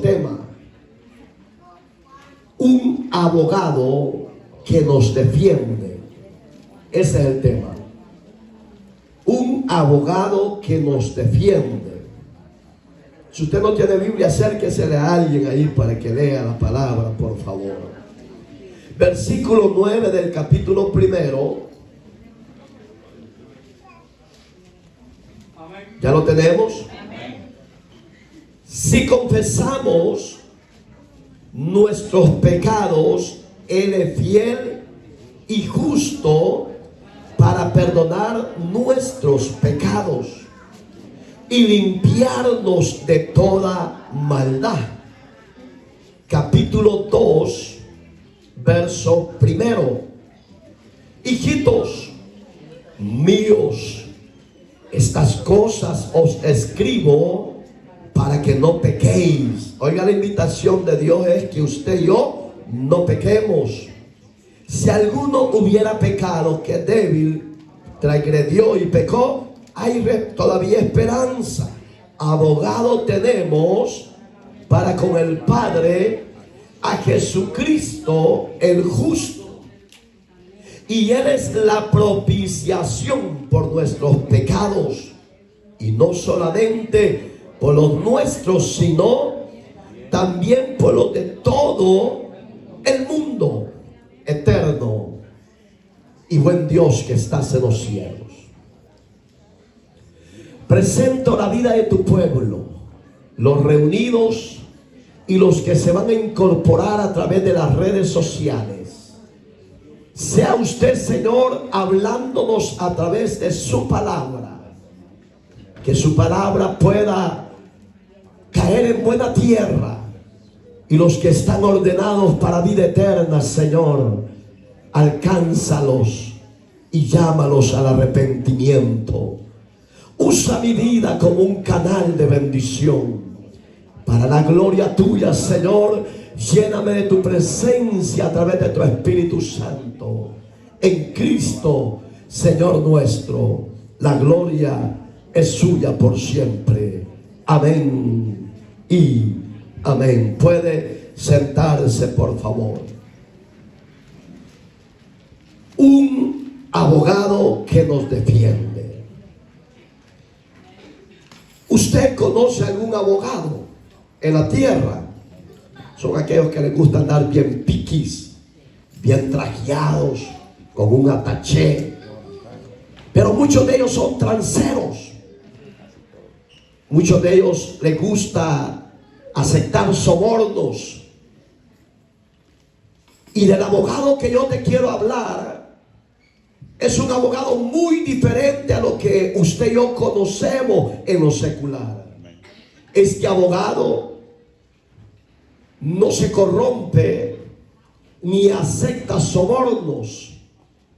Tema: un abogado que nos defiende. Ese es el tema. Un abogado que nos defiende. Si usted no tiene Biblia, acérquese a alguien ahí para que lea la palabra, por favor. Versículo 9 del capítulo 1. ¿Ya lo tenemos? Si confesamos nuestros pecados, Él es fiel y justo para perdonar nuestros pecados y limpiarnos de toda maldad. Capítulo 2, verso 1. Hijitos míos, estas cosas os escribo para que no pequéis. Oiga, la invitación de Dios es que usted y yo no pequemos. Si alguno hubiera pecado, que débil, transgredió y pecó, hay todavía esperanza. Abogado tenemos para con el Padre a Jesucristo el justo. Y Él es la propiciación por nuestros pecados. Y no solamente por los nuestros, sino también por los de todo el mundo. Eterno y buen Dios que estás en los cielos, presento la vida de tu pueblo, los reunidos y los que se van a incorporar a través de las redes sociales. Sea usted, Señor, hablándonos a través de su palabra, que su palabra pueda caer en buena tierra, y los que están ordenados para vida eterna, Señor, alcánzalos y llámalos al arrepentimiento. Usa mi vida como un canal de bendición para la gloria tuya, Señor. Lléname de tu presencia a través de tu Espíritu Santo. En Cristo, Señor nuestro, la gloria es suya por siempre. Amén y amén. Puede sentarse, por favor. Un abogado que nos defiende. ¿Usted conoce algún abogado en la tierra? Son aquellos que les gusta andar bien piquis, bien trajeados, con un ataché. Pero muchos de ellos son transeros. Muchos de ellos les gusta aceptar sobornos. Y del abogado que yo te quiero hablar es un abogado muy diferente a lo que usted y yo conocemos en lo secular. Este abogado no se corrompe ni acepta sobornos.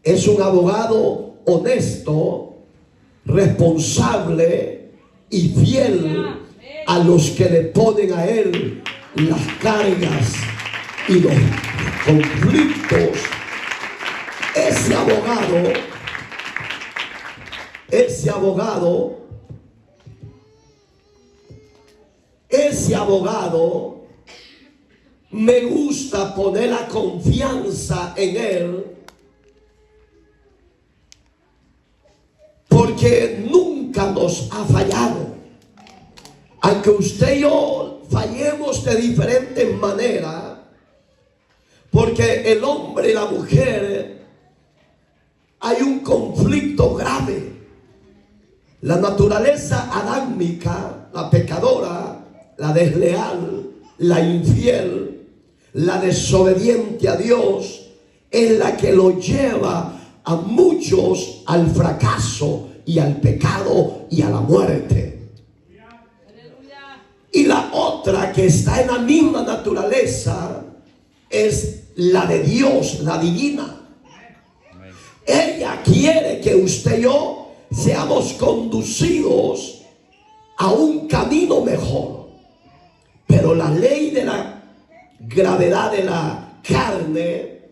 Es un abogado honesto, responsable y fiel a los que le ponen a él las cargas y los conflictos. Ese abogado me gusta poner la confianza en él, porque nunca nos ha fallado. Aunque usted y yo fallemos de diferentes maneras, porque el hombre y la mujer hay un conflicto grave. La naturaleza adámica, la pecadora, la desleal, la infiel, la desobediente a Dios, es la que lo lleva a muchos al fracaso y al pecado y a la muerte. Y la otra, que está en la misma naturaleza, es la de Dios, la divina. Ella quiere que usted y yo seamos conducidos a un camino mejor. Pero la ley de la gravedad de la carne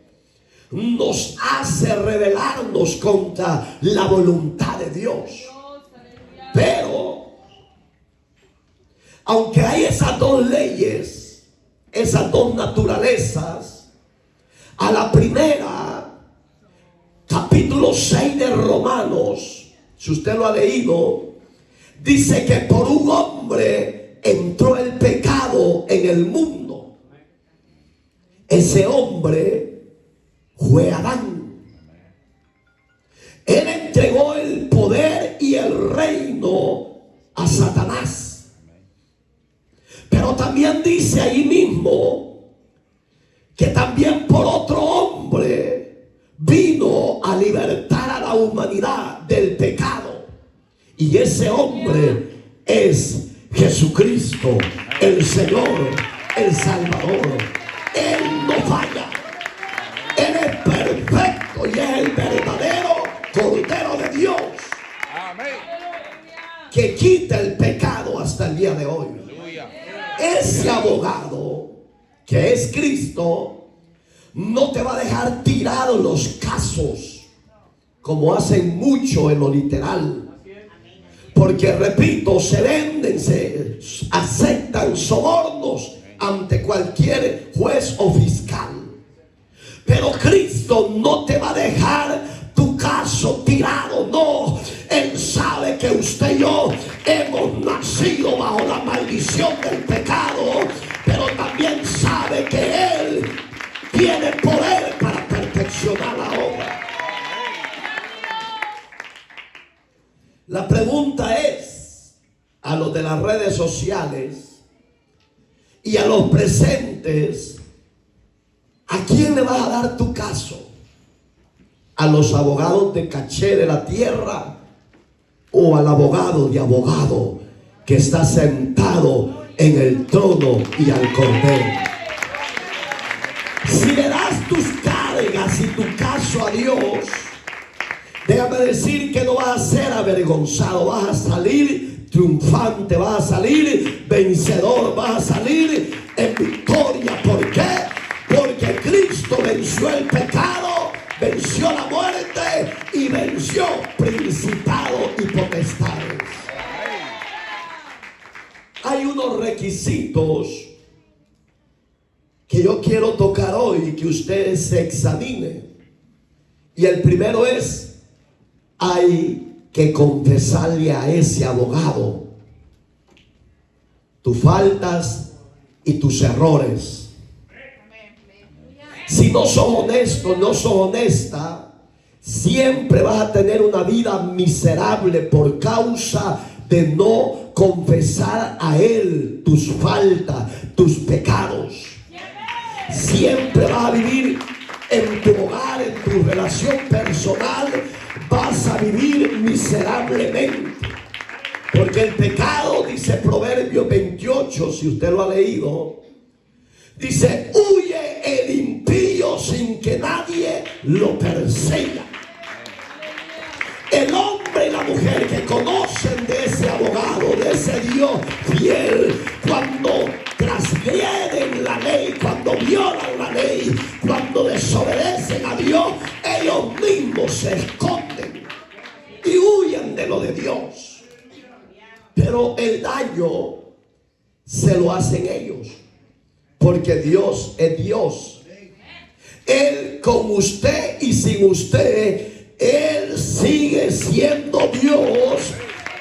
nos hace rebelarnos contra la voluntad de Dios. Pero aunque hay esas dos leyes, esas dos naturalezas, a la primera, capítulo 6 de Romanos, si usted lo ha leído, dice que por un hombre entró el pecado en el mundo. Ese hombre fue Adán. Él entregó el poder y el reino a Satanás. Pero también dice ahí mismo que también por otro hombre vino a libertar a la humanidad del pecado. Y ese hombre es Jesucristo, el Señor, el Salvador. Él no falla. Él es perfecto y es el verdadero Cordero de Dios. Amén. Que quita el pecado hasta el día de hoy. Ese abogado que es Cristo no te va a dejar tirado los casos como hacen mucho en lo literal. Porque repito, se venden, se aceptan sobornos ante cualquier juez o fiscal. Pero Cristo no te va a dejar tu caso tirado, no. Él sabe que usted y yo hemos nacido bajo la maldición del pecado, pero también sabe que Él tiene poder para perfeccionar la obra. La pregunta es a los de las redes sociales y a los presentes: ¿a quién le vas a dar tu caso? ¿A los abogados de caché de la tierra o al abogado de abogado que está sentado en el trono y al Cordero? Si le das tus cargas y tu caso a Dios, déjame decir que no vas a ser avergonzado, vas a salir triunfante, vas a salir vencedor, vas a salir en victoria. ¿Por qué? Porque Cristo venció el pecado, venció la muerte y venció principados y potestades. Hay unos requisitos que yo quiero tocar hoy, que usted se examine. Y el primero es: hay que confesarle a ese abogado tus faltas y tus errores. Si no sos honesto, no sos honesta, siempre vas a tener una vida miserable por causa de no confesar a Él tus faltas, tus pecados. Siempre vas a vivir en tu hogar, en tu relación personal, vas a vivir miserablemente. Porque el pecado, dice Proverbios 28, si usted lo ha leído, dice: huye el impío sin que nadie lo persiga. El hombre y la mujer que conocen de ese abogado, de ese Dios fiel, cuando transgreden la ley, cuando violan la ley, cuando desobedecen a Dios, ellos mismos se esconden y huyen de lo de Dios. Pero el daño se lo hacen ellos, porque Dios es Dios. Él con usted y sin usted, Él sigue siendo Dios.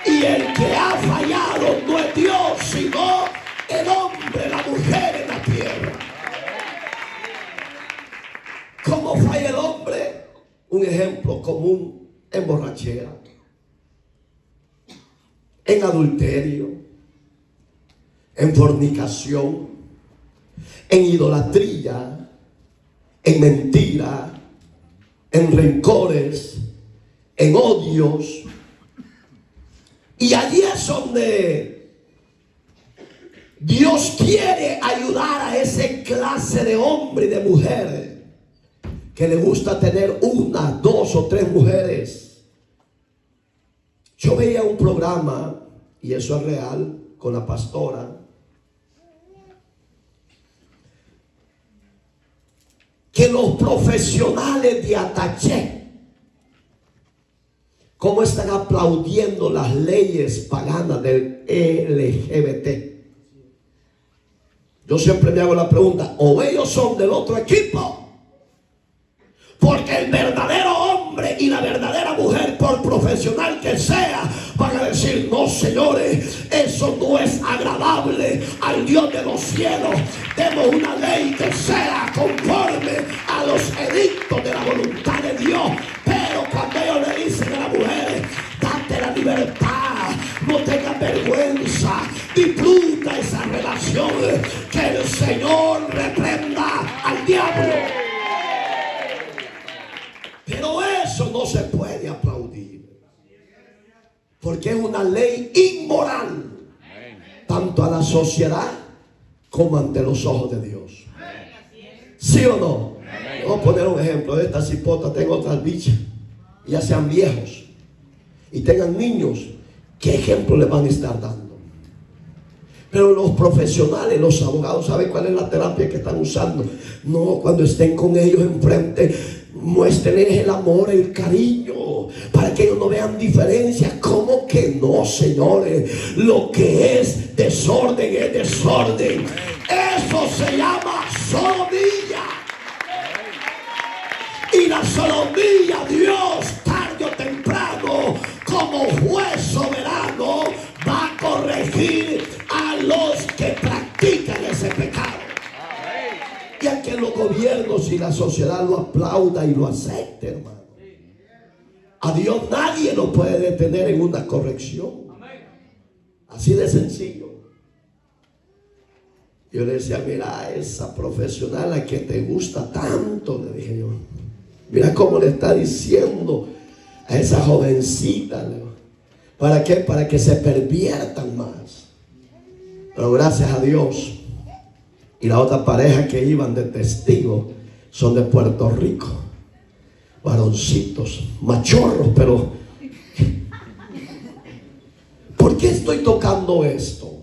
Y el que ha fallado no es Dios, sino el hombre, la mujer en la tierra. ¿Cómo falla el hombre? Un ejemplo común: en borrachera, en adulterio, en fornicación, en idolatría, en mentira, en rencores, en odios. Y allí es donde Dios quiere ayudar a ese clase de hombre y de mujer que le gusta tener una, dos o tres mujeres. Yo veía un programa, y eso es real, con la pastora, que los profesionales de Ataché, cómo están aplaudiendo las leyes paganas del LGBT. Yo siempre me hago la pregunta, o ellos son del otro equipo. Porque el verdadero hombre y la verdadera mujer, por profesional que sea, van a decir, no señores, eso no es agradable al Dios de los cielos. Demos una ley que sea conforme a los edictos de la voluntad de Dios. Pero cuando ellos le dicen a la mujer, date la libertad, no tengas vergüenza, disfruta esa relación, que el Señor reprenda al diablo. Pero eso no se puede aplaudir, porque es una ley inmoral, tanto a la sociedad como ante los ojos de Dios. ¿Sí o no? Vamos a poner un ejemplo de estas hipotas. Tengo otras bichas, ya sean viejos y tengan niños, ¿qué ejemplo le van a estar dando? Pero los profesionales, los abogados, ¿saben cuál es la terapia que están usando? No, cuando estén con ellos enfrente, muéstrenles el amor, el cariño, para que ellos no vean diferencias. ¿Cómo que no, señores? Lo que es desorden es desorden. Eso se llama sodomía. Y la sodomía, Dios tarde o temprano, como juez soberano, va a corregir a los que practican ese pecado. Y a que los gobiernos y la sociedad lo aplauda y lo acepte, hermano. A Dios nadie lo puede detener en una corrección. Así de sencillo. Yo le decía, mira, esa profesional a que te gusta tanto, le dije yo, mira cómo le está diciendo a esa jovencita, ¿para qué? Para que se perviertan más. Pero gracias a Dios, y la otra pareja que iban de testigo son de Puerto Rico, varoncitos, machorros. Pero ¿por qué estoy tocando esto?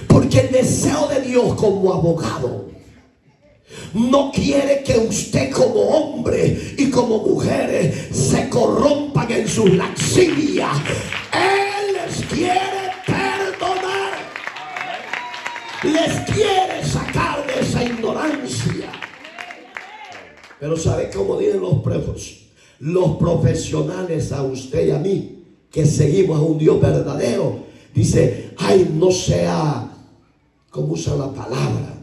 Porque el deseo de Dios como abogado no quiere que usted como hombre y como mujer se corrompan en sus laxivias. Él les quiere perdonar, les quiere sacar de esa ignorancia. Pero ¿sabe cómo dicen los profesionales a usted y a mí, que seguimos a un Dios verdadero? Dice, ay, no sea, ¿cómo usa la palabra?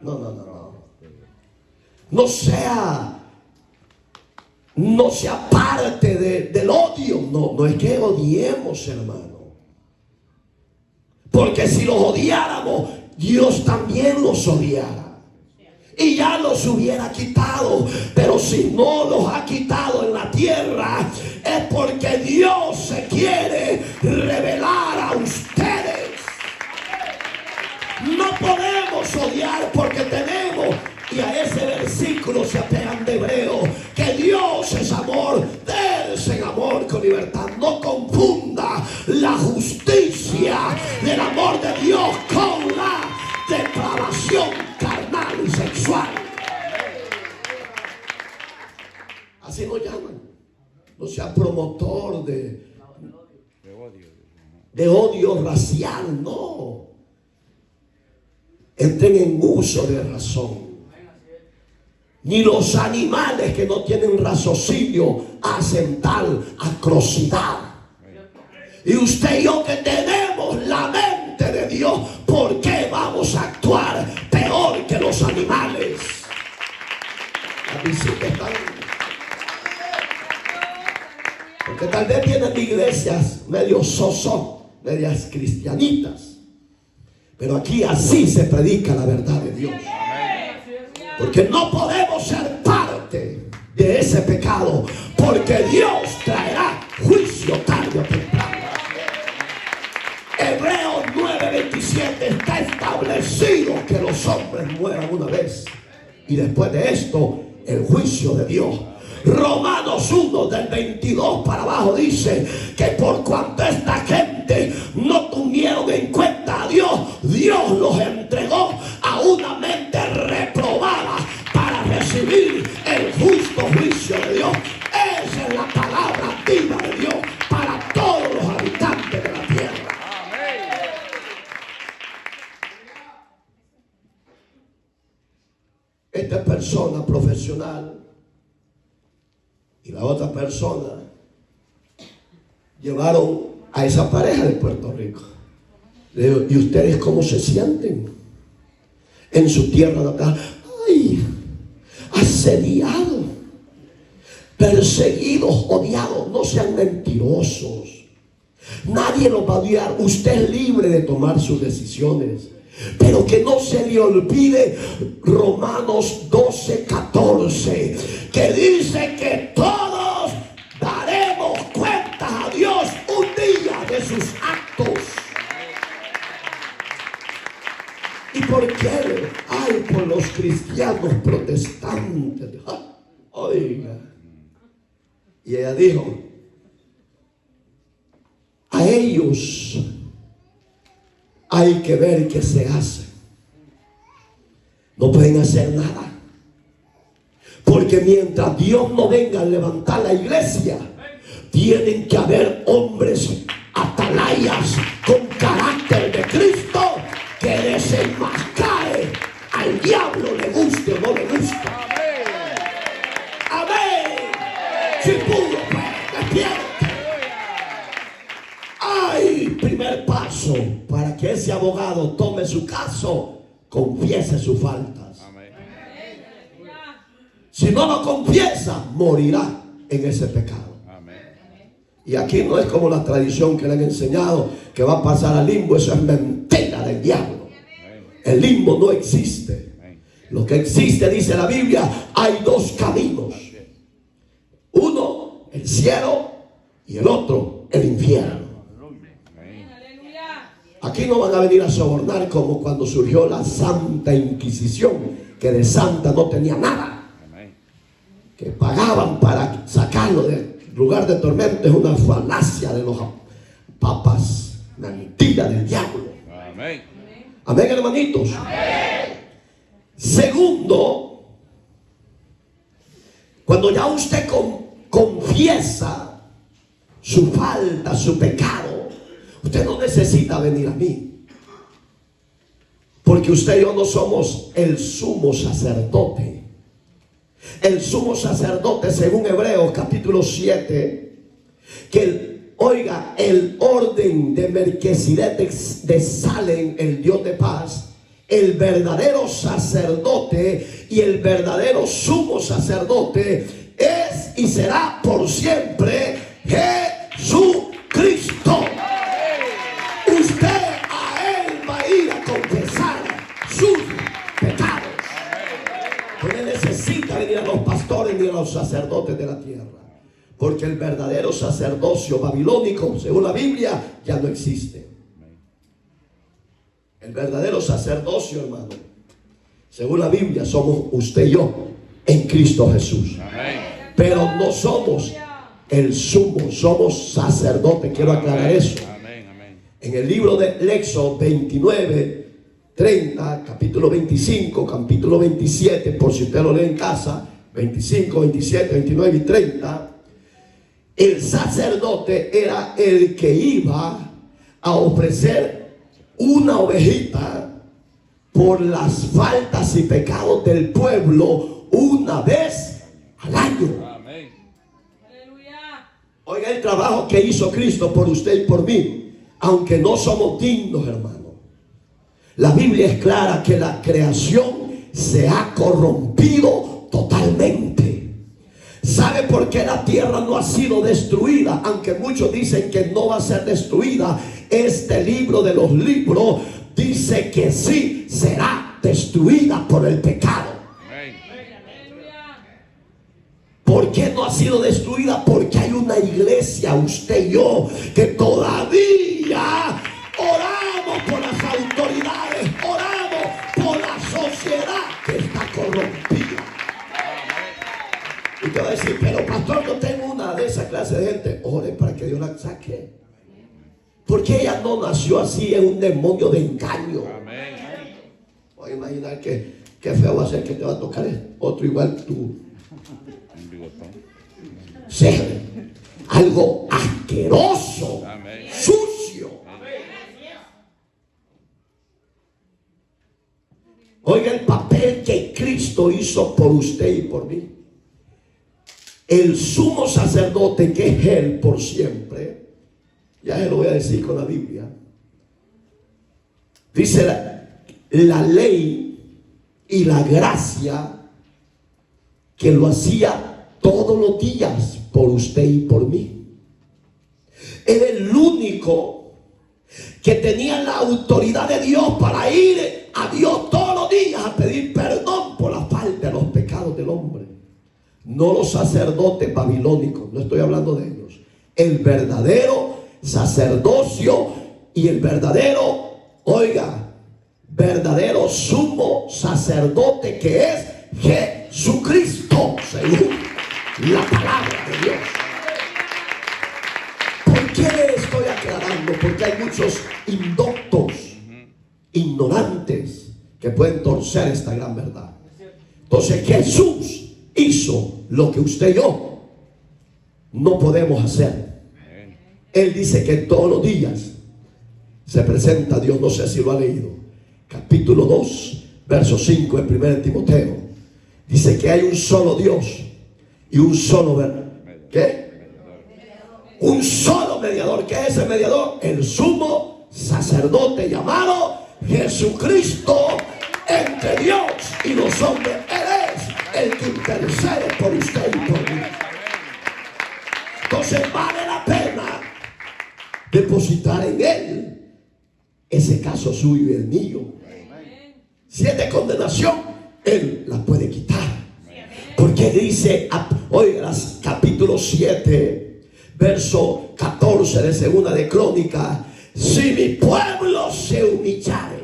No. No sea parte del odio. No es que odiemos, hermano. Porque si los odiáramos, Dios también los odiara. Y ya los hubiera quitado. Pero si no los ha quitado en la tierra, es porque Dios se quiere revelar a ustedes. No podemos odiar porque tenemos, y a ese versículo se apegan de Hebreo, que Dios es amor, dense en amor con libertad. No confunda la justicia del amor de Dios con la depravación carnal y sexual. Así nos llaman. No sea promotor de odio racial, no. Entren en uso de razón. Ni los animales que no tienen raciocinio hacen tal atrocidad. Y usted y yo que tenemos la mente de Dios, ¿por qué vamos a actuar peor que los animales? Porque tal vez vienen iglesias medio medias cristianitas. Pero aquí así se predica la verdad de Dios. Porque no podemos ser parte de ese pecado, porque Dios traerá juicio tarde o temprano. Hebreos 9:27 está establecido que los hombres mueran una vez y después de esto el juicio de Dios. Romanos 1 del 22 para abajo dice que por cuanto esta gente no tuvieron en cuenta a Dios, Dios los entregó a una mente reprobada para recibir el justo juicio de Dios. Esa es la palabra viva de Dios para todos los habitantes de la tierra. esta persona profesional y la otra persona llevaron a esa pareja de Puerto Rico. Le digo, ¿y ustedes cómo se sienten en su tierra natal? Ay, asediados, perseguidos, odiados. No sean mentirosos. Nadie los va a odiar. Usted es libre de tomar sus decisiones. Pero que no se le olvide Romanos 12:14, que dice que todos daremos cuentas a Dios un día de sus actos. ¿Y por qué? Ay, por los cristianos protestantes. Oiga. Y ella dijo, a ellos hay que ver qué se hace. No pueden hacer nada. Porque mientras Dios no venga a levantar la iglesia, tienen que haber hombres atalayas con carácter de Cristo que desenmascare al diablo, le guste o no le guste. Amén. Si pudo, pues, despierte. Ay, primer paso para que ese abogado tome su caso, confiese sus faltas. Si no lo confiesa, morirá en ese pecado. Y aquí no es como la tradición que le han enseñado, que va a pasar al limbo. Eso es mentira del diablo. El limbo no existe. Lo que existe, dice la Biblia, hay dos caminos. Uno, el cielo, y el otro, el infierno. Aquí no van a venir a sobornar como cuando surgió la Santa Inquisición, que de santa no tenía nada, que pagaban para sacarlo del lugar de tormento. Es una falacia de los papas, mentira del diablo. Amén, amén, hermanitos. Amén. Segundo, cuando ya usted confiesa su falta, su pecado, usted no necesita venir a mí, porque usted y yo no somos el sumo sacerdote. El sumo sacerdote, según Hebreos capítulo 7, que oiga, el orden de Melquisedec de Salem, el Dios de paz, el verdadero sacerdote y el verdadero sumo sacerdote es y será por siempre Jesucristo. Usted a Él va a ir a confesar sus pecados. No necesita venir a los pastores ni a los sacerdotes de la tierra, porque el verdadero sacerdocio babilónico, según la Biblia, ya no existe. El verdadero sacerdocio, hermano, según la Biblia, somos usted y yo en Cristo Jesús. Pero no somos el sumo, somos sacerdotes. Quiero aclarar eso. En el libro de Éxodo 29, 30, capítulo 25, capítulo 27, por si usted lo lee en casa, 25, 27, 29 y 30, el sacerdote era el que iba a ofrecer una ovejita por las faltas y pecados del pueblo una vez al año. Amén. Oiga el trabajo que hizo Cristo por usted y por mí. Aunque no somos dignos, hermano, la Biblia es clara que la creación se ha corrompido totalmente. ¿Sabe por qué la tierra no ha sido destruida? Aunque muchos dicen que no va a ser destruida, este libro de los libros dice que sí será destruida por el pecado. ¿Por qué no ha sido destruida? Porque hay una iglesia, usted y yo, que todavía oramos por las autoridades, oramos por la sociedad que está corrompida. Y te va a decir, pero pastor, no tengo una de esa clase de gente. Ore para que Dios la saque. Porque ella no nació así, en un demonio de engaño. Voy a imaginar que feo va a ser que te va a tocar otro igual tú. Ser algo asqueroso, sucio. Oiga el papel que Cristo hizo por usted y por mí. El sumo sacerdote, que es Él por siempre, ya se lo voy a decir con la Biblia. Dice la ley y la gracia que lo hacía todos los días por usted y por mí. Era el único que tenía la autoridad de Dios para ir a Dios todos los días a pedir perdón por la falta de los pecados del hombre. No los sacerdotes babilónicos, no estoy hablando de ellos. El verdadero sacerdocio y el verdadero, oiga, verdadero sumo sacerdote, que es Jesucristo, según la palabra de Dios. ¿Por qué estoy aclarando? Porque hay muchos indoctos, ignorantes, que pueden torcer esta gran verdad. Entonces Jesús hizo lo que usted y yo no podemos hacer. Él dice que todos los días se presenta a Dios. No sé si lo ha leído. Capítulo 2, verso 5 en 1 Timoteo. Dice que hay un solo Dios y un solo ¿qué? Un solo mediador. ¿Qué es ese mediador? El sumo sacerdote llamado Jesucristo entre Dios y los hombres. Él es el que intercede por usted y por mí. Entonces vale la pena depositar en Él ese caso suyo y el mío. Si es de condenación, Él la puede quitar. Porque dice, oiga, capítulo 7, verso 14 de Segunda de Crónicas: si mi pueblo se humillare.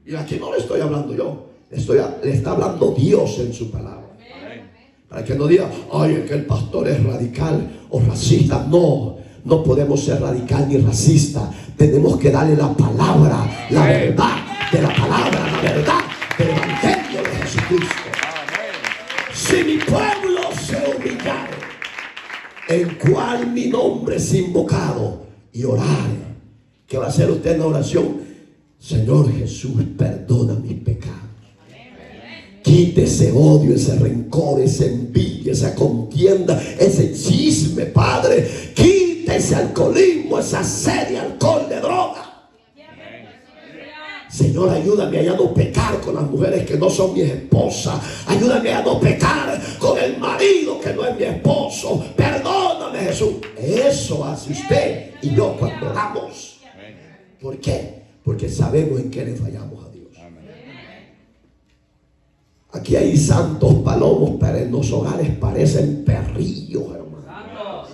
Y aquí no le estoy hablando yo, le está hablando Dios en su palabra. Para que no diga, ay, es que el pastor es radical o racista. No, no podemos ser radical ni racista. Tenemos que darle la palabra, la verdad de la palabra, la verdad del evangelio de Jesucristo. Si mi pueblo se humillare, en cual mi nombre es invocado, y orare. ¿Qué va a hacer usted en la oración? Señor Jesús, perdona mis pecados. Quite ese odio, ese rencor, esa envidia, esa contienda, ese chisme, Padre. Quite ese alcoholismo, esa sed de alcohol, de droga. Señor, ayúdame a no pecar con las mujeres que no son mis esposas. Ayúdame a no pecar con el marido que no es mi esposo. Perdóname, Jesús. Eso hace usted y yo cuando oramos. ¿Por qué? Porque sabemos en qué le fallamos a Dios. Aquí hay santos palomos, pero en los hogares parecen perrillos, hermano.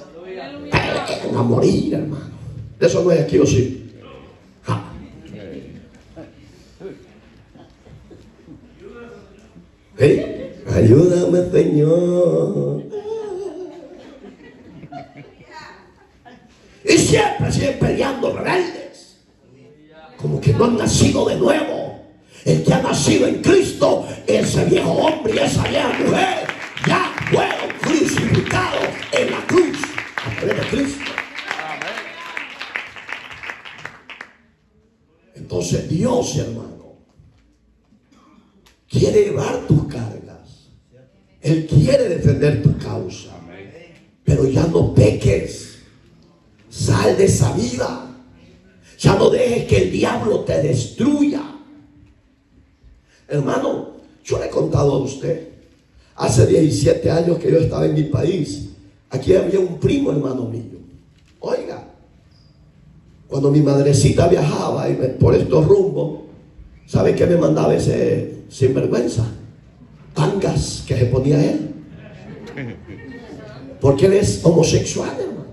Van a morir, hermano. De eso no hay aquí, ¿o sí? Ja. ¿Sí? Ayúdame, Señor. Y siempre siguen peleando rebeldes, como que no han nacido de nuevo. El que ha nacido en Cristo, ese viejo hombre y esa vieja mujer ya fueron crucificados en la cruz a través de Cristo. Entonces Dios, hermano, quiere llevar tus cargas. Él quiere defender tu causa. Pero ya no peques. Sal de esa vida. Ya no dejes que el diablo te destruya. Hermano, yo le he contado a usted, hace 17 años que yo estaba en mi país, aquí había un primo hermano mío. Oiga, cuando mi madrecita viajaba por estos rumbos, ¿sabe qué me mandaba ese sinvergüenza? Tangas que se ponía él. Porque él es homosexual, hermano.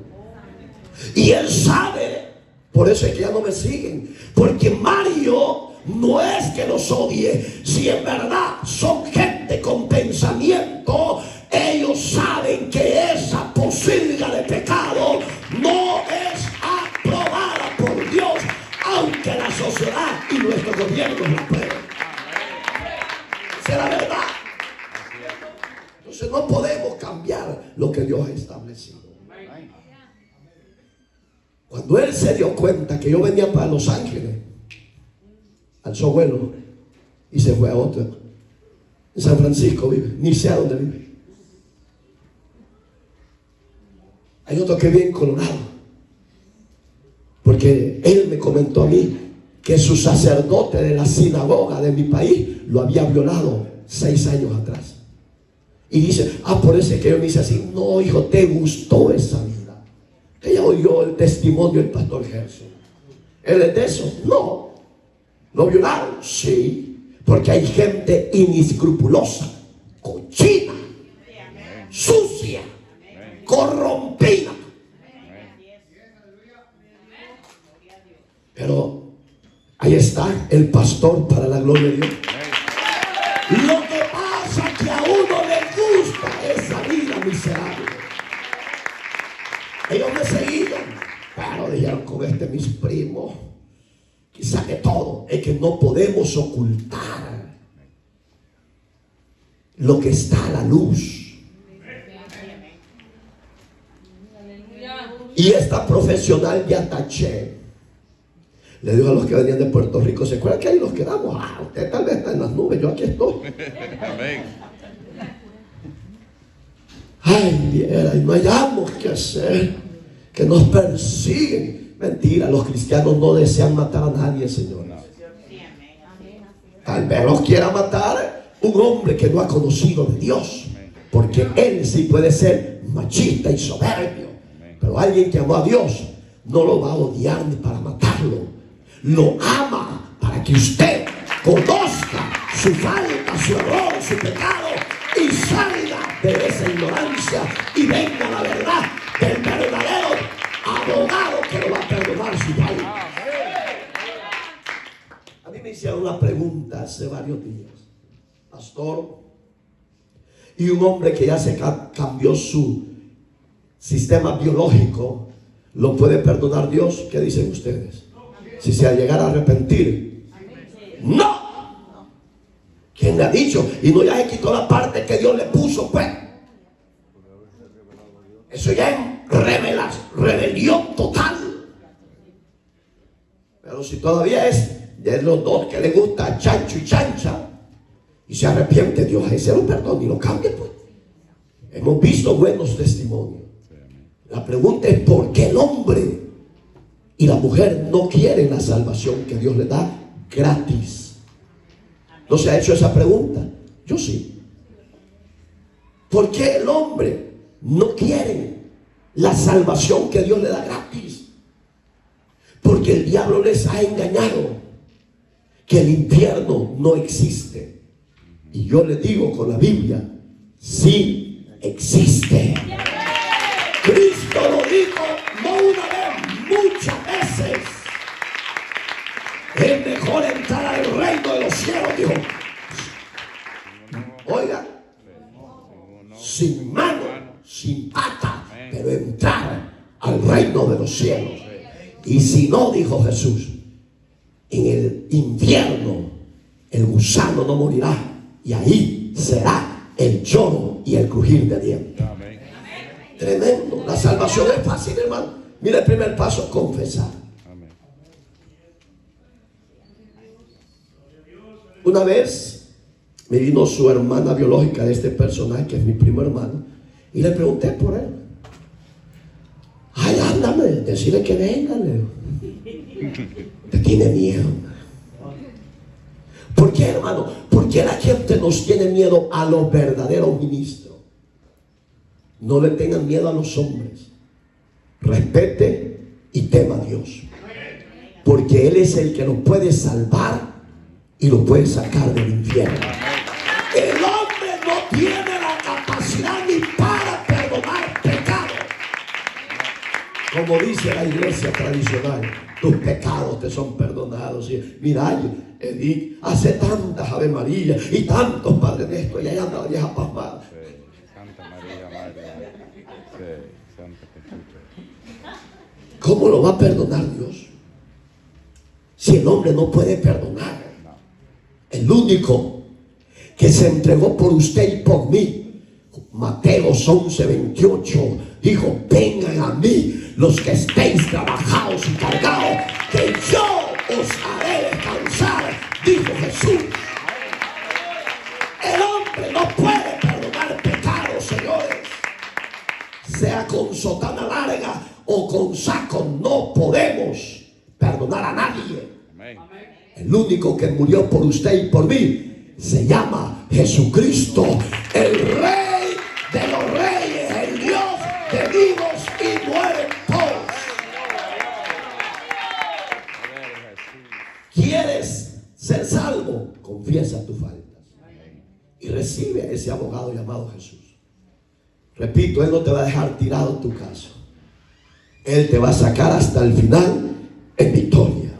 Y él sabe, por eso es que ya no me siguen. Porque Mario no es que los odie, si en verdad son gente con pensamiento, ellos saben que esa posilga de pecado no es aprobada por Dios, aunque la sociedad y nuestros gobiernos la aprueben. Esa es la verdad. Entonces no podemos cambiar lo que Dios ha establecido. Cuando él se dio cuenta que yo venía para Los Ángeles, alzó vuelo y se fue a otra. En San Francisco vive, ni sé a dónde vive. Hay otro que vive en Colorado, porque él me comentó a mí que su sacerdote de la sinagoga de mi país lo había violado 6 años atrás. Y dice, por eso es que yo me dice así, no hijo, ¿te gustó esa vida? Ella oyó el testimonio del pastor Gerson. ¿Él es de eso? No. ¿Lo violaron? Sí. Porque hay gente inescrupulosa, cochina, sucia, corrompida. Pero ahí está el pastor para la gloria de Dios. Lo que pasa es que a uno le gusta esa vida miserable. Ellos me seguían, pero dijeron, con mis primos, quizá que todo, es que no podemos ocultar lo que está a la luz. Y esta profesional ya taché. Le digo a los que venían de Puerto Rico, ¿se acuerdan que ahí nos quedamos? Usted tal vez está en las nubes, yo aquí estoy. Ay, viera, y no hayamos que hacer, que nos persiguen. Mentira, los cristianos no desean matar a nadie, Señor. Tal vez los quiera matar un hombre que no ha conocido de Dios, porque él sí puede ser machista y soberbio, pero alguien que amó a Dios no lo va a odiar ni para matarlo. Lo ama para que usted conozca su falta, su error, su pecado y salga de esa ignorancia y venga la verdad del verdadero abogado que lo va a perdonar su falta. A mí me hicieron una pregunta hace varios días, pastor, y un hombre que ya se cambió su sistema biológico, ¿lo puede perdonar Dios? ¿Qué dicen ustedes? Si se llegara a arrepentir. ¡No! ¿Quién le ha dicho? Y no, ya se quitó la parte que Dios le puso, pues. Eso ya es rebelión total. Pero si todavía es de los dos que le gusta chancho y chancha, y se arrepiente, Dios ahí se lo perdona y lo cambia, pues. Hemos visto buenos testimonios. La pregunta es, ¿por qué el hombre y la mujer no quieren la salvación que Dios le da gratis? ¿No se ha hecho esa pregunta? Yo sí. ¿Por qué el hombre no quiere la salvación que Dios le da gratis? Porque el diablo les ha engañado que el infierno no existe. Y yo les digo con la Biblia, sí existe. Cristo lo dijo no una vez, muchas veces. Es mejor entrar al reino de los cielos, dijo. Oiga, sin mano, sin pata, pero entrar al reino de los cielos. Y si no, dijo Jesús, en el infierno el gusano no morirá, y ahí será el lloro y el crujir de dientes. Tremendo. La salvación es fácil, hermano. Mira el primer paso, confesar. Una vez me vino su hermana biológica de este personaje, que es mi primo hermano, y le pregunté por él. Ay, ándame, decirle que venga, Leo. Te tiene miedo. ¿Por qué, hermano? Porque la gente nos tiene miedo a los verdaderos ministros. No le tengan miedo a los hombres. Respete y tema a Dios, porque Él es el que nos puede salvar y lo puede sacar del infierno. El hombre no tiene la capacidad ni para perdonar pecado. Como dice la iglesia tradicional, tus pecados te son perdonados. Y mira, Edith hace tantas Ave María y tantos Padre Nuestro, y allá anda la vieja pasmada. ¿Cómo lo va a perdonar Dios? Si el hombre no puede perdonar. El único que se entregó por usted y por mí, Mateos 11:28, dijo: vengan a mí los que estéis trabajados y cargados, que yo os haré descansar, dijo Jesús. con sotana larga o con saco no podemos perdonar a nadie. El único que murió por usted y por mí se llama Jesucristo, el Rey de los Reyes, el Dios de vivos y muertos. ¿Quieres ser salvo? Confiesa tus faltas y recibe a ese abogado llamado Jesús. Repito, Él no te va a dejar tirado tu caso. Él te va a sacar hasta el final en victoria.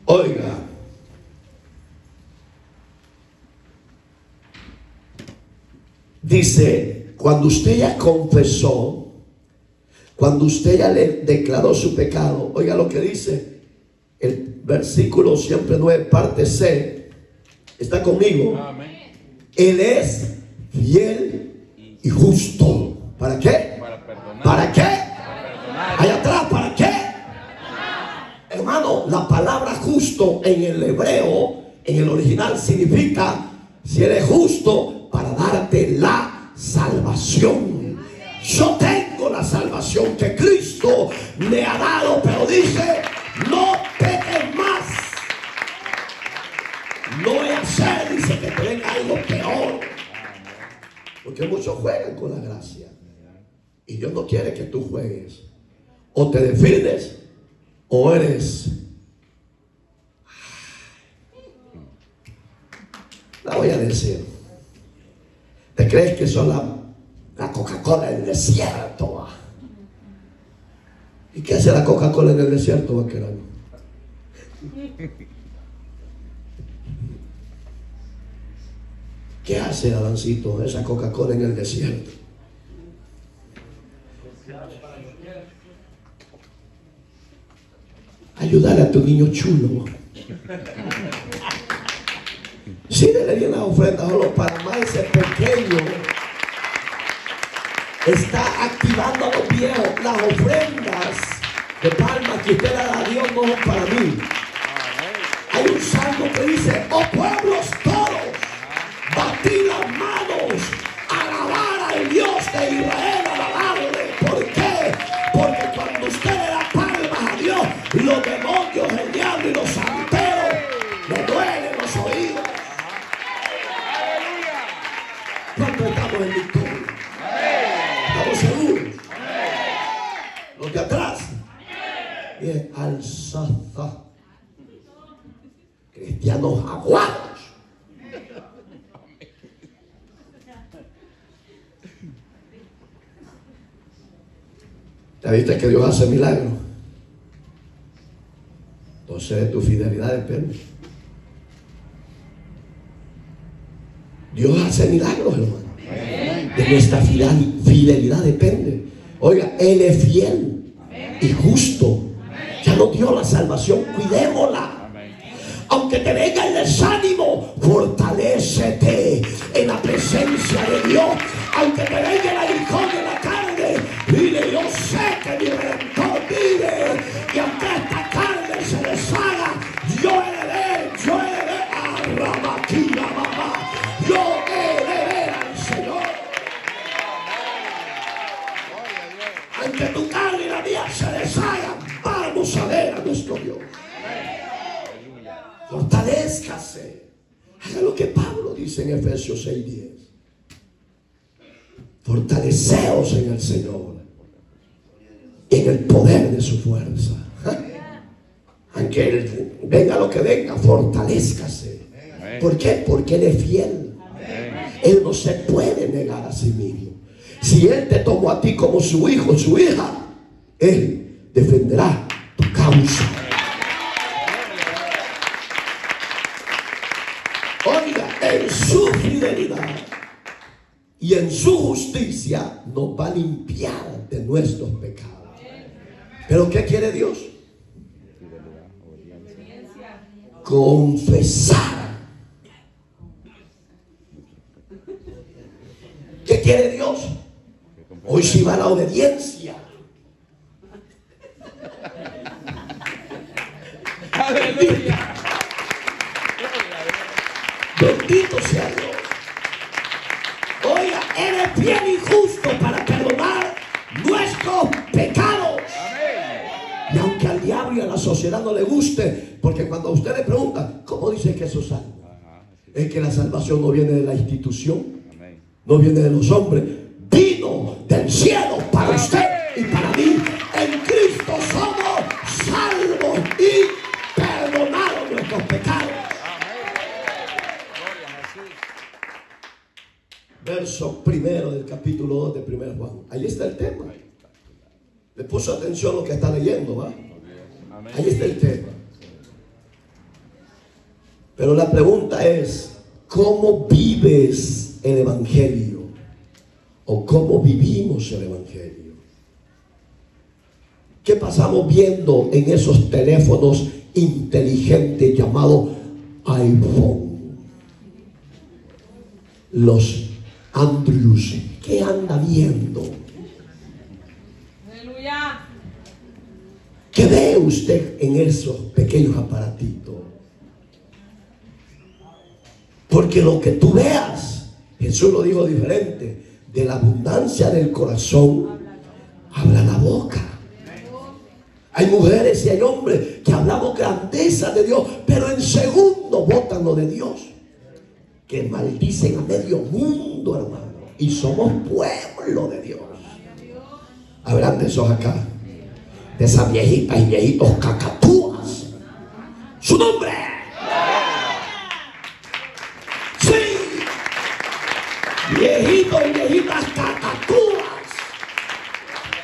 Oiga, dice, cuando usted ya confesó, cuando usted ya le declaró su pecado, oiga lo que dice el versículo siempre 9, parte C. ¿Está conmigo? Amén. Él es fiel y justo. ¿Para qué? ¿Para qué? Allá atrás, ¿para qué? Hermano, la palabra justo en el hebreo, en el original, significa, si eres justo, para darte la salvación. Yo tengo la salvación que Cristo me ha dado, pero dice, no peques más. No voy a hacer, dice, que te venga algo peor. Porque muchos juegan con la gracia. Y Dios no quiere que tú juegues. O te defiendes o eres. La voy a decir. ¿Te crees que son la Coca-Cola del desierto? ¿Y qué hace la Coca-Cola en el desierto, vaquerano? ¿Qué hace, Adancito, esa Coca-Cola en el desierto? Ayudar a tu niño chulo. Sí, le di una ofrenda solo para más ese pequeño. Está activando a los viejos. Las ofrendas de palmas que usted le da a Dios no son para mí. Hay un salmo que dice, oh pueblos todos, batid las manos, alabar al Dios de Israel, alabarle. ¿Por qué? Porque cuando usted le da palmas a Dios, los demonios, el diablo y los santeros le duelen los oídos. ¿Cuánto estamos en victoria? ¿Estamos seguros? Los de atrás. Bien, alzada. Cristianos aguados. ¿Ya viste que Dios hace milagros? Entonces de tu fidelidad depende. Dios hace milagros, hermano. De nuestra fidelidad depende. Oiga, Él es fiel y justo. Ya nos dio la salvación, cuidémosla. Aunque te venga el desánimo, fortalécete en la presencia de Dios. Aunque te venga el aguijón en la carne, dile, yo sé que mi Redentor vive. Y aunque esta carne se deshaga, yo he de ver a Ramaquina, mamá. Yo he de ver al Señor. Aunque tu carne y la mía se deshagan, vamos a ver a nuestro Dios. Fortalézcase. Haga lo que Pablo dice en Efesios 6:10. Fortaleceos en el Señor y en el poder de su fuerza. Aunque venga lo que venga, fortalézcase. ¿Por qué? Porque Él es fiel. Él no se puede negar a sí mismo. Si Él te tomó a ti como su hijo, su hija, Él defenderá tu causa. Oiga, en su fidelidad y en su justicia nos va a limpiar de nuestros pecados. ¿Pero qué quiere Dios? Confesar. ¿Qué quiere Dios? Hoy sí va la obediencia. Aleluya. Bendito sea Dios. Oiga, sociedad no le guste, porque cuando a usted le pregunta, ¿cómo dice que eso salva? Es que la salvación no viene de la institución, no viene de los hombres, vino del cielo para usted y para mí. En Cristo somos salvos y perdonados nuestros pecados. Verso primero del capítulo 2 de 1 Juan. Ahí está el tema. Le puso atención a lo que está leyendo, ¿va? Ahí está el tema. Pero la pregunta es, ¿cómo vives el Evangelio? ¿O cómo vivimos el Evangelio? ¿Qué pasamos viendo en esos teléfonos inteligentes llamados iPhone? Los Andrews. ¿Qué anda viendo? Aleluya. ¿Qué ve usted en esos pequeños aparatitos? Porque lo que tú veas, Jesús lo dijo diferente, de la abundancia del corazón habla la boca. Hay mujeres y hay hombres que hablamos grandeza de Dios, pero en segundo botan lo de Dios, que maldicen a medio mundo, hermano, y somos pueblo de Dios. Habrán de esos acá, de esas viejitas y viejitos cacatúas. Su nombre. Viejitos y viejitas cacatúas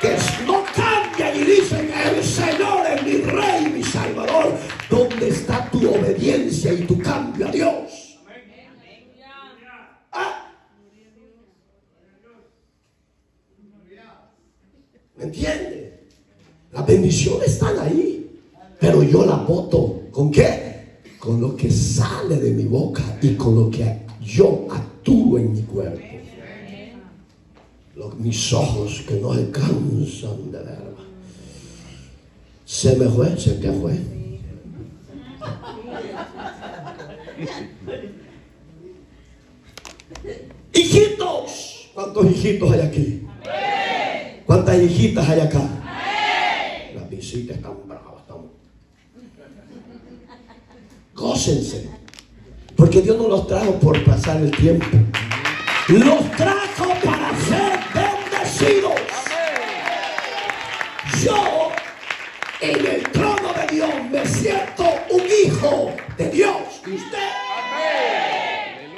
que no cambian y dicen: el Señor es mi Rey, mi Salvador. ¿Dónde está tu obediencia y tu cambio a Dios? ¿Ah? ¿Me entiende? Las bendiciones están ahí, pero yo las voto. ¿Con qué? Con lo que sale de mi boca y con lo que yo actúo en mi cuerpo. Mis ojos que no alcanzan de ver. Se me fue, se te fue. Hijitos. ¿Cuántos hijitos hay aquí? ¿Cuántas hijitas hay acá? Las visitas están bravas. Gócense. Porque Dios no los trajo por pasar el tiempo. Los trajo para ser bendecidos. Yo, en el trono de Dios, me siento un hijo de Dios. ¿Y usted?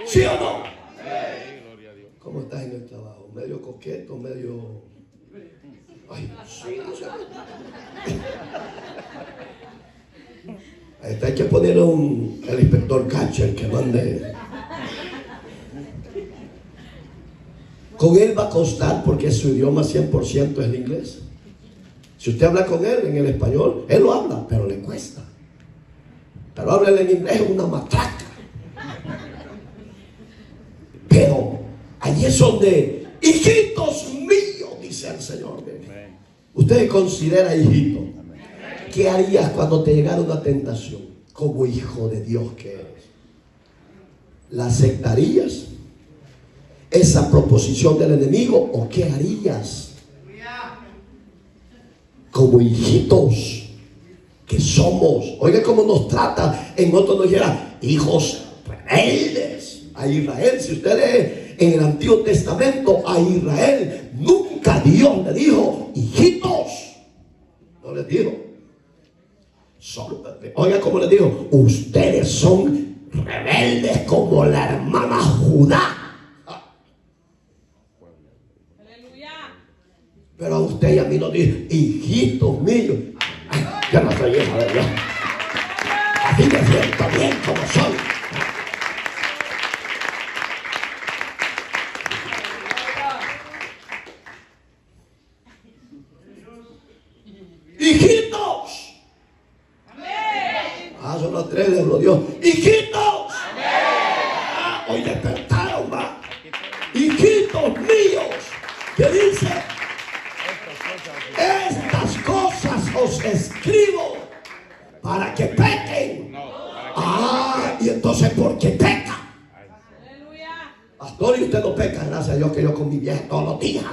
¿Sí o no? ¿Cómo estás en el trabajo? ¿Medio coqueto? ¿Medio...? Ay, sí, no sé. Hay que ponerle el inspector Catcher que mande. Con él va a costar, porque su idioma 100% es el inglés. Si usted habla con él en el español, él lo habla, pero le cuesta. Pero habla en inglés, es una matraca. Pero allí es donde, hijitos míos, dice el Señor. Usted considera hijito. ¿Qué harías cuando te llegara una tentación? Como hijo de Dios que eres, ¿la aceptarías? ¿Esa proposición del enemigo? ¿O qué harías? Como hijitos que somos. Oiga cómo nos trata. En otros nos dijera hijos rebeldes a Israel. Si usted lee en el Antiguo Testamento, a Israel nunca Dios le dijo hijitos. No les dijo. Oiga cómo les digo, ustedes son rebeldes como la hermana Judá. Pero a usted y a mí nos dice, hijitos míos. Ay, yo no soy hijo de Dios. Así me siento bien como soy. Hijitos. Son las 3, le habló Dios. Hijitos. Hoy despertaron, va. Hijitos míos. Que dice: estas cosas os escribo para que pequen. Y entonces, ¿por qué peca? Pastor, y usted no peca, gracias a Dios que yo con mi vieja todos los días.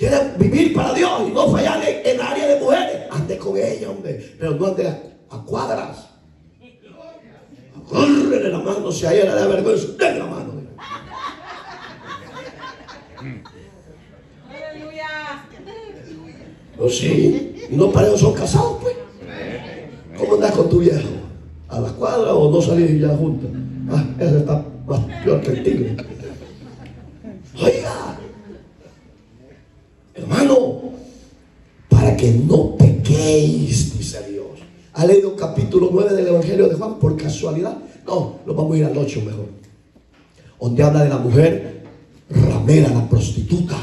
quiere vivir para Dios y no fallar en el área de mujeres, ande con ella, hombre, pero no ande a cuadras. Agárrele la mano, si a ella le da vergüenza, denle la mano. Pues sí, y no para ellos son casados, pues. ¿Cómo andas con tu viejo? ¿A la cuadra o no salís ya juntos? Ah, ese está más peor que el tigre. Oiga, hermano, para que no pequéis, dice Dios. ¿Ha leído capítulo 9 del Evangelio de Juan por casualidad? No, lo vamos a ir al 8 mejor. Donde habla de la mujer ramera, la prostituta.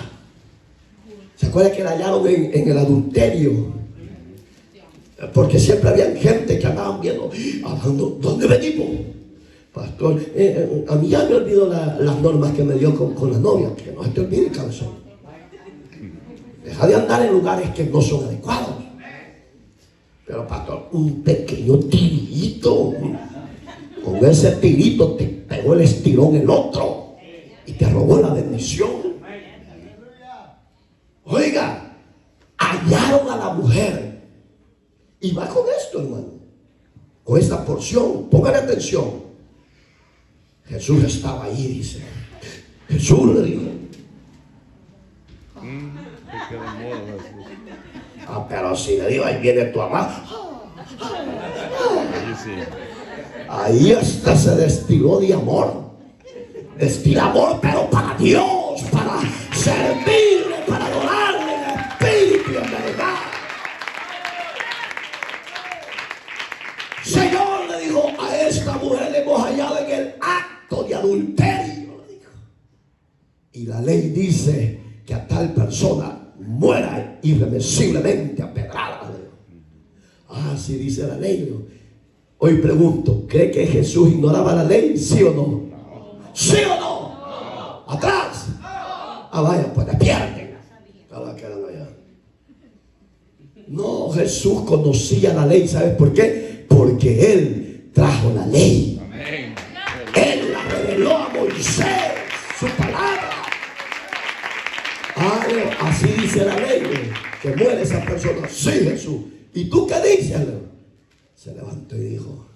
¿Se acuerdan que la hallaron en el adulterio? Porque siempre había gente que andaban viendo, ¿dónde venimos? Pastor, a mí ya me olvido las normas que me dio con la novia. Que no se te olvide, cabezón. Deja de andar en lugares que no son adecuados. Pero pastor, un pequeño tirito, con ese tirito te pegó el estirón el otro y te robó la bendición. Oiga, hallaron a la mujer. Y va con esto, hermano, con esta porción. Pongan atención. Jesús estaba ahí, dice. Jesús le dijo, pero si le digo, ahí viene tu amado. Ahí hasta se destiló de amor. Destila amor, pero para Dios, para servirle, para adorarle en espíritu y en verdad. Señor, le dijo, a esta mujer le hemos hallado en el acto de adulterio, le dijo. Y la ley dice que a tal persona muera irremisiblemente apedrada. Así dice la ley. Hoy pregunto, ¿cree que Jesús ignoraba la ley? ¿Sí o no? ¿Sí o no? ¿Atrás? Vaya, pues despierten. Quedan allá. No, Jesús conocía la ley. ¿Sabes por qué? Porque Él trajo la ley. Él la reveló a Moisés, su palabra. Así dice la ley, que muere esa persona. Sí, Jesús. ¿Y tú qué dices? Se levantó y dijo,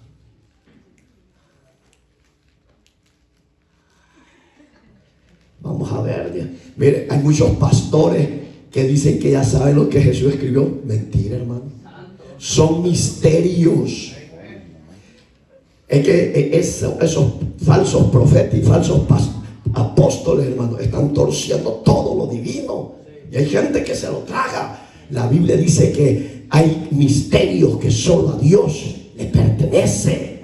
vamos a ver. Mire, hay muchos pastores que dicen que ya saben lo que Jesús escribió. Mentira, hermano. Son misterios. Es que esos falsos profetas y falsos apóstoles, hermano, están torciendo todo lo divino. Y hay gente que se lo traga. La Biblia dice que hay misterios que solo a Dios le pertenece.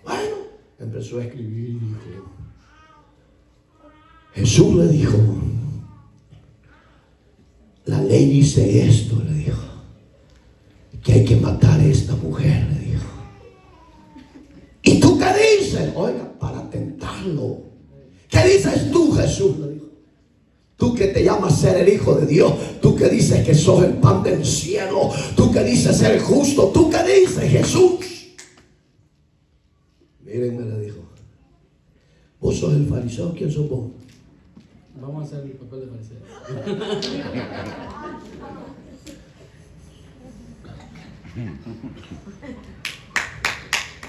Bueno, empezó a escribir y dijo, Jesús le dijo, la ley dice esto, le dijo, que hay que matar a esta mujer, le dijo. ¿Y tú qué dices? Oiga, para tentarlo. ¿Qué dices tú, Jesús? Le dijo. Tú que te llamas ser el Hijo de Dios, tú que dices que sos el pan del cielo, tú que dices ser justo, tú que dices, Jesús. Mírenme, le dijo, vos sos el fariseo, ¿quién sos vos? Vamos a hacer el papel de fariseo.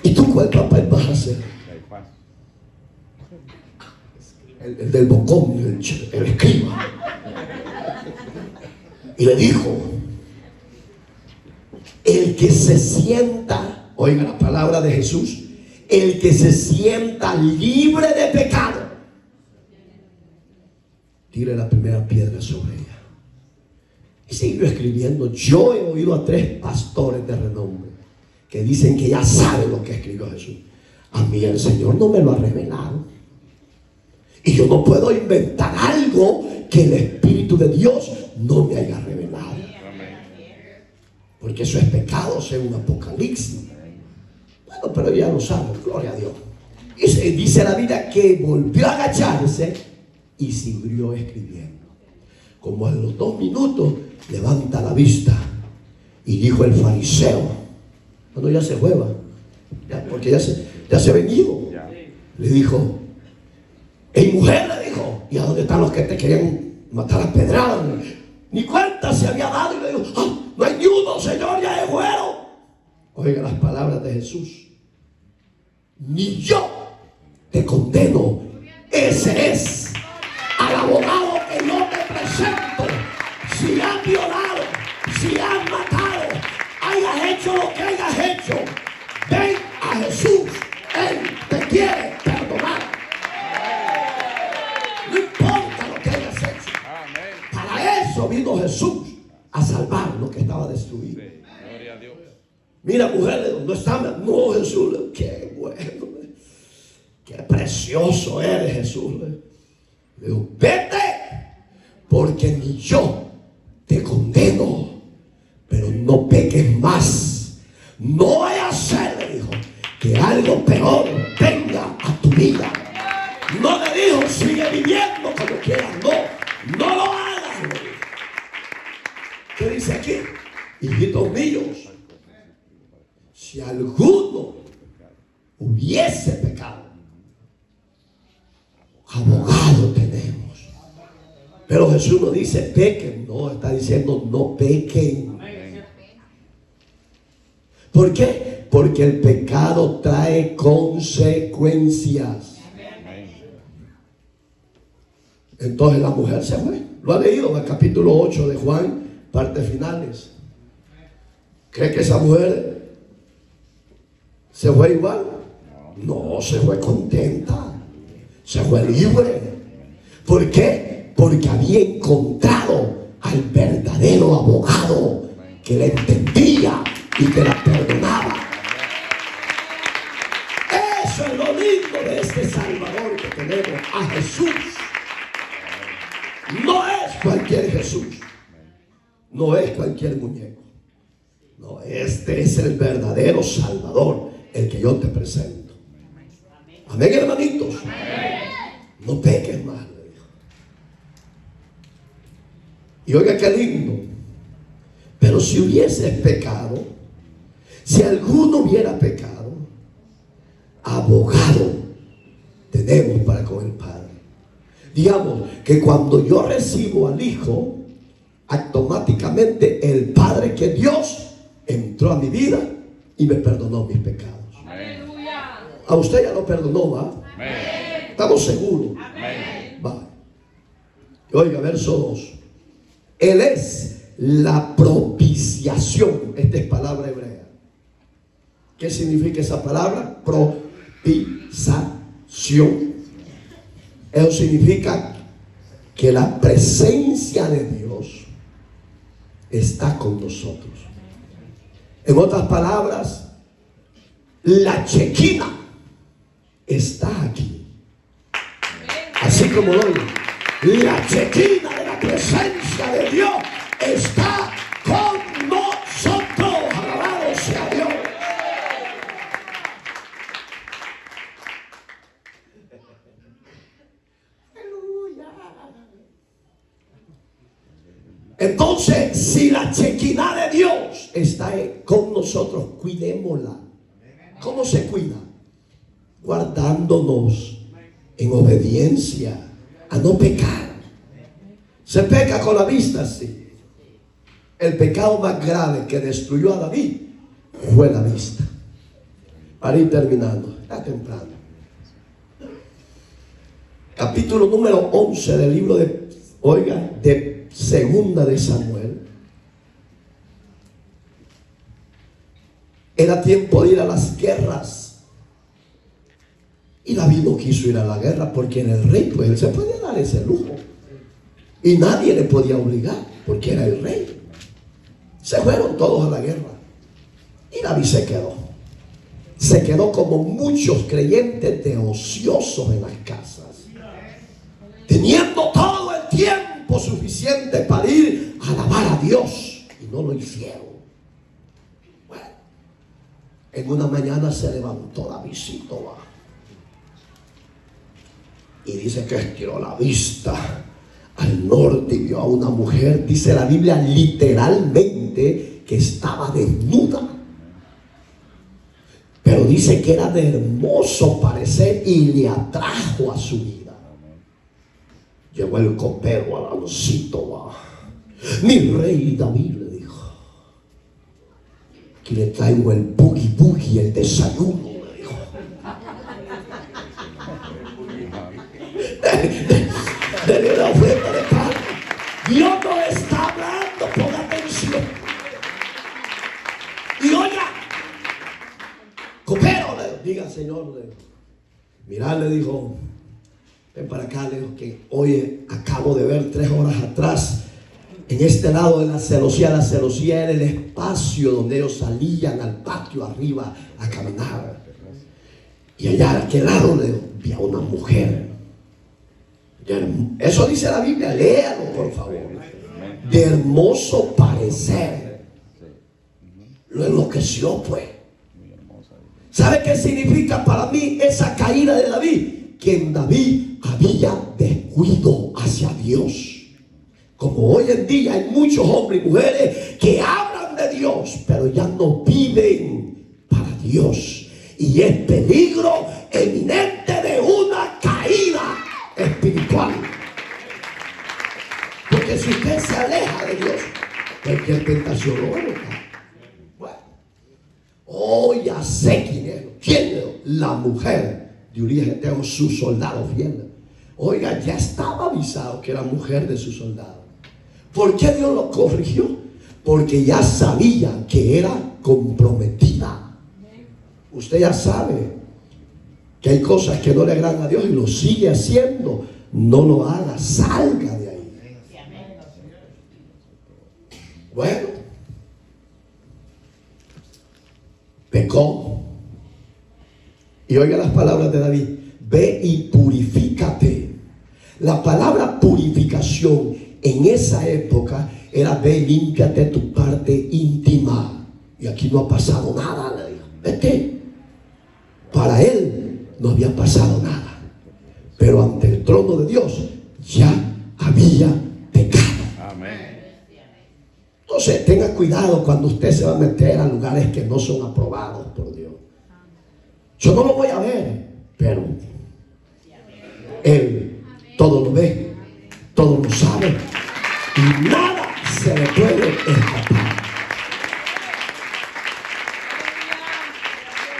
¿Y tú cuál papel vas a hacer? El del bocón, el escriba. Y le dijo, el que se sienta, oiga la palabra de Jesús, el que se sienta libre de pecado, tire la primera piedra sobre ella. Y siguió escribiendo. Yo he oído a 3 pastores de renombre que dicen que ya saben lo que escribió Jesús. A mí el Señor no me lo ha revelado. Y yo no puedo inventar algo que el Espíritu de Dios no me haya revelado. Porque eso es pecado según Apocalipsis. Bueno, pero ya lo saben, gloria a Dios. Y dice la Biblia que volvió a agacharse y siguió escribiendo. Como a los 2 minutos levanta la vista y dijo el fariseo, cuando ya se fue, porque ya se ha venido, le dijo, hey mujer, le dijo, ¿y a dónde están los que te querían matar a pedradas. Ni cuenta se había dado y le dijo, "Ah, no hay ni uno, Señor, ya es bueno". Oiga las palabras de Jesús. Ni yo te condeno. Ese es al abogado que yo te presento. Si has violado, si has matado, hayas hecho lo que hayas hecho, ven a Jesús. Él te quiere perdonar. No importa lo que hayas hecho. Para eso vino Jesús, a salvar lo que estaba destruido. Mira, mujeres, no están. No, Jesús, qué bueno, qué precioso eres, Jesús. Le digo, vete, porque ni yo te condeno, pero no peques más. No vaya a ser, le dijo, que algo peor venga a tu vida. No le dijo, sigue viviendo como quieras. No lo hagas, le dijo. ¿Qué dice aquí? Hijitos míos, si alguno hubiese pecado, abogado tenemos. Pero Jesús no dice pequen, no, está diciendo no pequen. ¿Por qué? Porque el pecado trae consecuencias. Entonces la mujer se fue. Lo ha leído en el capítulo 8 de Juan, partes finales. ¿Cree que esa mujer se fue igual? No, se fue contenta. Se fue libre. ¿Por qué? Porque había encontrado al verdadero abogado que la entendía y que la perdonaba. Eso es lo lindo de este Salvador que tenemos, a Jesús. No es cualquier Jesús. No es cualquier muñeco. No, este es el verdadero Salvador, el que yo te presento. Amén, hermanitos. No peques más, le dijo. Y oiga qué lindo. Pero si hubieses pecado, si alguno hubiera pecado, abogado tenemos para con el Padre. Digamos que cuando yo recibo al Hijo, automáticamente el Padre, que Dios, entró a mi vida y me perdonó mis pecados. Aleluya. A usted ya lo perdonó, ¿va? Amén. Estamos seguros. Amén. Va. Oiga, verso 2. Él es la propiciación. Esta es palabra hebrea. ¿Qué significa esa palabra? Propiciación. Eso significa que la presencia de Dios está con nosotros. En otras palabras, la Chequina está aquí. Así como lo oyen, la Chequina de la presencia de Dios está con nosotros. Alabado sea Dios. Entonces, si la Chequina de Dios está con nosotros, cuidémosla. ¿Cómo se cuida? Guardándonos en obediencia a no pecar. Se peca con la vista, sí. El pecado más grave que destruyó a David fue la vista. Para ir terminando, está temprano. Capítulo número 11 del libro de, oiga, de Segunda de Samuel. Era tiempo de ir a las guerras. Y David no quiso ir a la guerra porque era el rey, pues él se podía dar ese lujo. Y nadie le podía obligar porque era el rey. Se fueron todos a la guerra. Y David se quedó. Se quedó como muchos creyentes de ociosos en las casas. Teniendo todo el tiempo suficiente para ir a alabar a Dios. Y no lo hicieron. Bueno, en una mañana se levantó Davidcito, y dice que estiró la vista al norte y vio a una mujer, dice la Biblia literalmente, que estaba desnuda. Pero dice que era de hermoso parecer y le atrajo a su vida. Llegó el copero Alancito. Mi rey David le dijo: aquí le traigo el boogie boogie, el desayuno, le dijo. Dele la ofrenda de pan. Dios no está hablando, ponga atención. Y oiga, copero, le diga, Señor, mirá, le dijo, ven para acá, le dijo, que hoy acabo de ver 3 horas atrás, en este lado de la celosía era el espacio donde ellos salían al patio arriba a caminar. Y allá a aquel lado le dijo, vi a una mujer. Eso dice la Biblia, léalo por favor. De hermoso parecer. Lo enloqueció pues. ¿Sabe qué significa para mí esa caída de David? Que en David había descuido hacia Dios. Como hoy en día hay muchos hombres y mujeres que hablan de Dios, pero ya no viven para Dios. Y es peligro eminente de una caída espiritual. Porque si usted se aleja de Dios, cualquier tentación lo va a buscar. Bueno, ya sé quién es. ¿Quién es? La mujer de Urías Eteo, su soldado fiel. Oiga, ya estaba avisado que era mujer de su soldado. ¿Por qué Dios lo corrigió? Porque ya sabía que era comprometida. Usted ya sabe que hay cosas que no le agradan a Dios y lo sigue haciendo. No lo haga, salga de ahí. Bueno, pecó. Y oiga las palabras de David: ve y purifícate. La palabra purificación en esa época era: ve y límpiate tu parte íntima. Y aquí no ha pasado nada, le dijo. Vete. Para él no había pasado nada, pero ante el trono de Dios ya había pecado. Amén. Entonces tenga cuidado cuando usted se va a meter a lugares que no son aprobados por Dios. Yo no lo voy a ver, pero Él todo lo ve, todo lo sabe y nada se le puede escapar.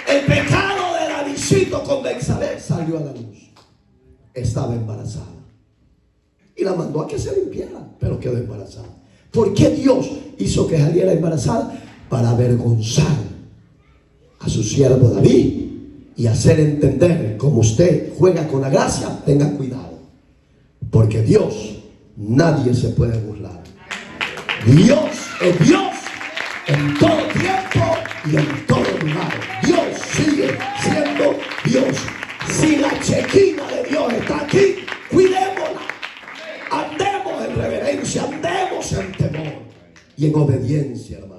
El pecado de Davidcito con Betsabé salió a la luz. Estaba embarazada y la mandó a que se limpiara, pero quedó embarazada. ¿Por qué Dios hizo que saliera embarazada? Para avergonzar a su siervo David y hacer entender: como usted juega con la gracia, tenga cuidado, porque Dios nadie se puede burlar. Dios es Dios en todo tiempo y en todo lugar. Dios sigue siendo Dios. Si la chequina de Dios está aquí, cuidémosla. Andemos en reverencia, andemos en temor y en obediencia, hermano.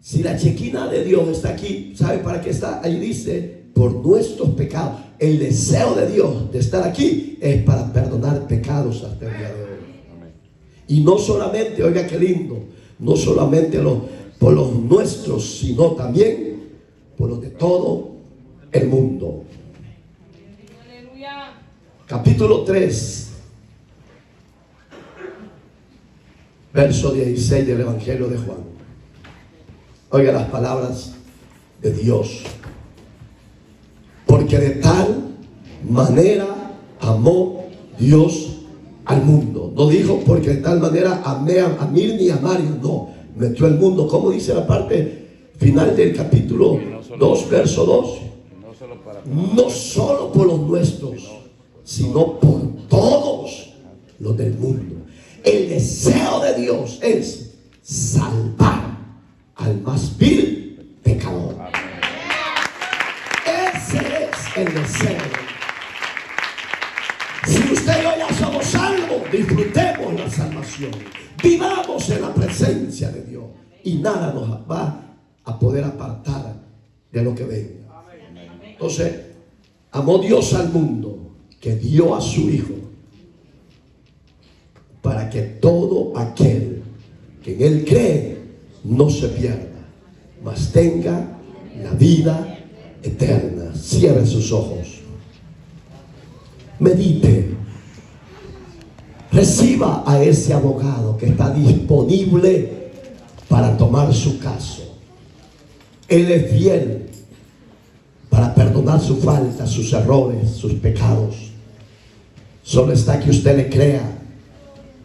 Si la chequina de Dios está aquí, ¿sabe para qué está? Ahí dice: por nuestros pecados. El deseo de Dios de estar aquí es para perdonar pecados hasta el día de hoy. Y no solamente, oiga qué lindo, no solamente por los nuestros, sino también por los de todo el mundo. Capítulo 3, verso 16 del Evangelio de Juan. Oiga las palabras de Dios. Porque de tal manera amó Dios al mundo. No dijo porque de tal manera amé a Mir ni a Mario. No, metió al mundo. ¿Cómo dice la parte final del capítulo 2, verso 2? No solo por los nuestros, sino por todos los del mundo. El deseo de Dios es salvar al más vil pecador. Ese es el deseo. Si usted y yo ya somos salvos, disfrutemos la salvación, vivamos en la presencia de Dios y nada nos va a poder apartar de lo que venga. Entonces, amó Dios al mundo que dio a su Hijo para que todo aquel que en Él cree no se pierda, mas tenga la vida eterna. Cierre sus ojos. Medite reciba a ese abogado que está disponible para tomar su caso. Él es fiel para perdonar sus faltas, sus errores, sus pecados. Solo está que usted le crea.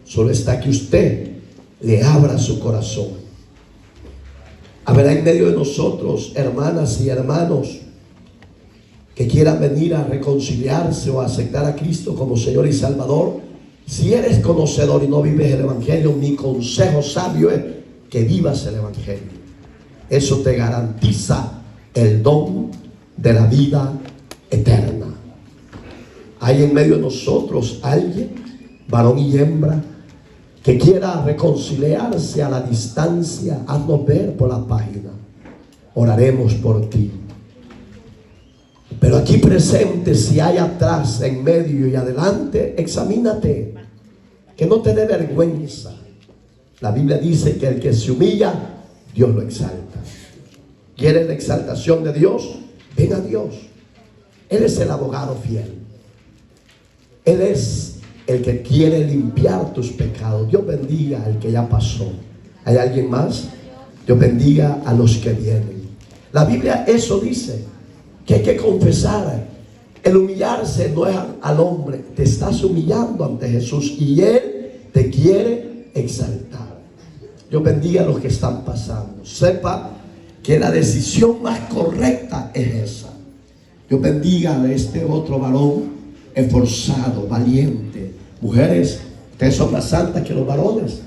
Solo está que usted le abra su corazón. Habrá en medio de nosotros hermanas y hermanos que quieran venir a reconciliarse o a aceptar a Cristo como Señor y Salvador. Si eres conocedor y no vives el Evangelio, mi consejo sabio es que vivas el Evangelio. Eso te garantiza el don de la vida eterna. Hay en medio de nosotros alguien, varón y hembra, que quiera reconciliarse a la distancia. Haznos ver por la página. Oraremos por ti. Pero aquí presente, si hay atrás, en medio y adelante, examínate. Que no te dé vergüenza. La Biblia dice que el que se humilla, Dios lo exalta. ¿Quieres la exaltación de Dios? Ven a Dios. Él es el abogado fiel. Él es el que quiere limpiar tus pecados. Dios bendiga al que ya pasó. ¿Hay alguien más? Dios bendiga a los que vienen. La Biblia eso dice, que hay que confesar. El humillarse no es al hombre. Te estás humillando ante Jesús y Él te quiere exaltar. Dios bendiga a los que están pasando. Sepa que la decisión más correcta es esa. Dios bendiga a este otro varón esforzado, valiente. Mujeres, ustedes son más santas que los varones.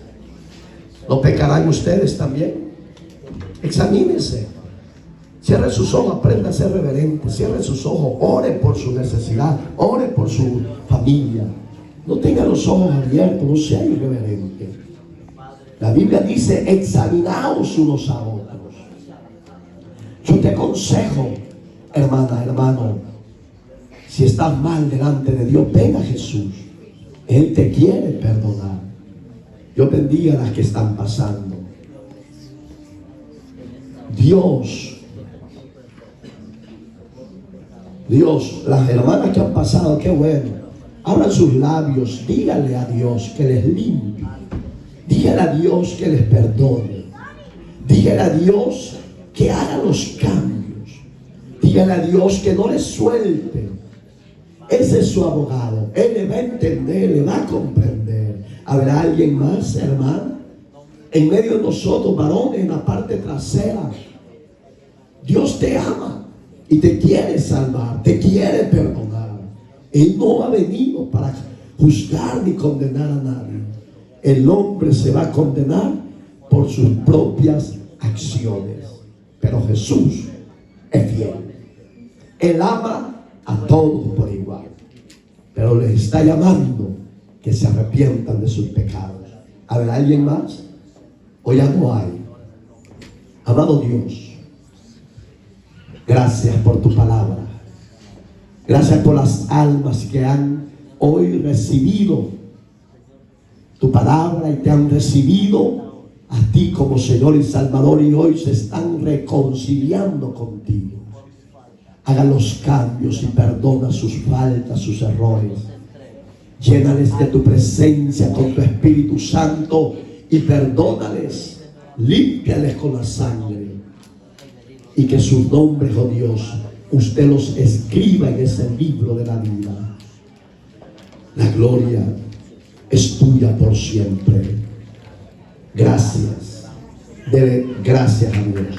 ¿No pecarán ustedes también? Examínense. Cierre sus ojos, aprenda a ser reverente. Cierre sus ojos, ore por su necesidad, ore por su familia. No tenga los ojos abiertos, no sea irreverente. La Biblia dice, examinaos unos a otros. Yo te aconsejo, hermana, hermano, si estás mal delante de Dios, ven a Jesús. Él te quiere perdonar. Dios bendiga a las que están pasando. Dios, las hermanas que han pasado, qué bueno. Abran sus labios, díganle a Dios que les limpie. Díganle a Dios que les perdone. Díganle a Dios que haga los cambios. Díganle a Dios que no les suelte. Ese es su abogado. Él le va a entender, le va a comprender. ¿Habrá alguien más, hermano? En medio de nosotros, varones, en la parte trasera. Dios te ama y te quiere salvar, te quiere perdonar. Él no ha venido para juzgar ni condenar a nadie. El hombre se va a condenar por sus propias acciones. Pero Jesús es fiel. Él ama a todos por igual. Pero les está llamando que se arrepientan de sus pecados. ¿Habrá alguien más? O ya no hay. Amado Dios, gracias por tu palabra. Gracias por las almas que han hoy recibido tu palabra y te han recibido a ti como Señor y Salvador, y hoy se están reconciliando contigo. Haga los cambios y perdona sus faltas, sus errores. Llénales de tu presencia con tu Espíritu Santo y perdónales, límpiales con la sangre, y que sus nombres, oh Dios, usted los escriba en ese libro de la vida. La gloria es tuya por siempre. Gracias. Dele gracias a Dios.